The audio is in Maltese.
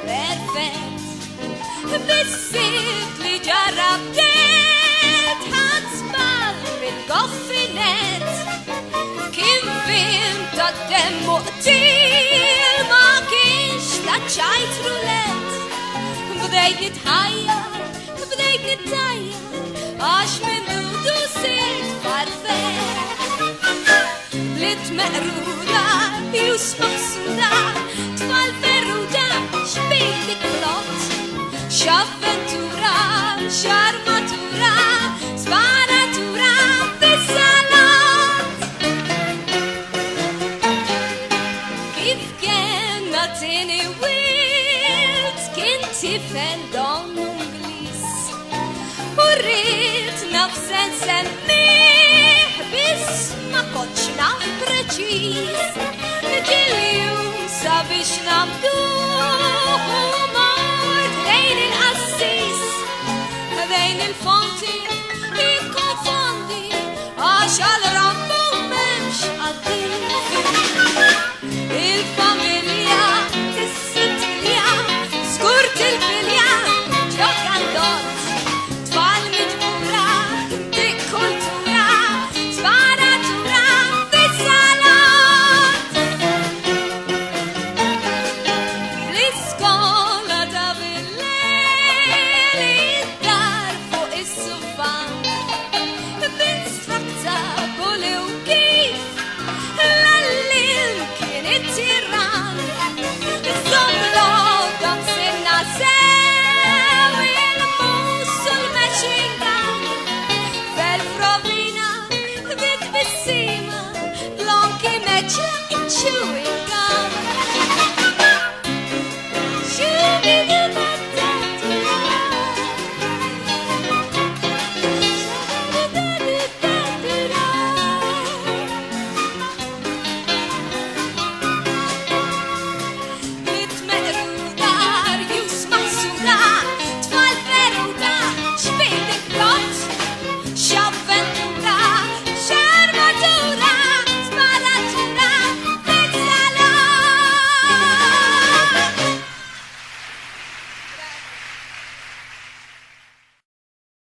perfett. Bissit li ġarrabdet ħadsbal bil-goffinet kien film ta' demmu qtil ma kienx ta' ċajt rulet. Bdejt nittajjar għax minutu sirt farfet. Blit meqruda jus maqsuda tfal ferruda xbejtik plot x'avventura x'armatura sparatura fis-salot. Kif kien tieni wild kien tifel donnu Ingliż u rrid nafsen semmih biss ma kontx naf preċiż. Ġiljum sabiex nabduh u mort lejn il-qassis lejn il-fonti jikkonfondi għax għal rabbu m'hemmx qaddis. Il-familja is-sittilja skurt il-bilja ġokandot tfal miġbura dik kultura sparatura fis-salot. Fl-iskola ta' bil-lejl id-dar fuq is-suffan b'instraktabuli u kif l-għallim kien it-tiran. Żomlok sinna sew il-mus u l-machine gun fel-provina bit-bissima l-onki meċċa iċċu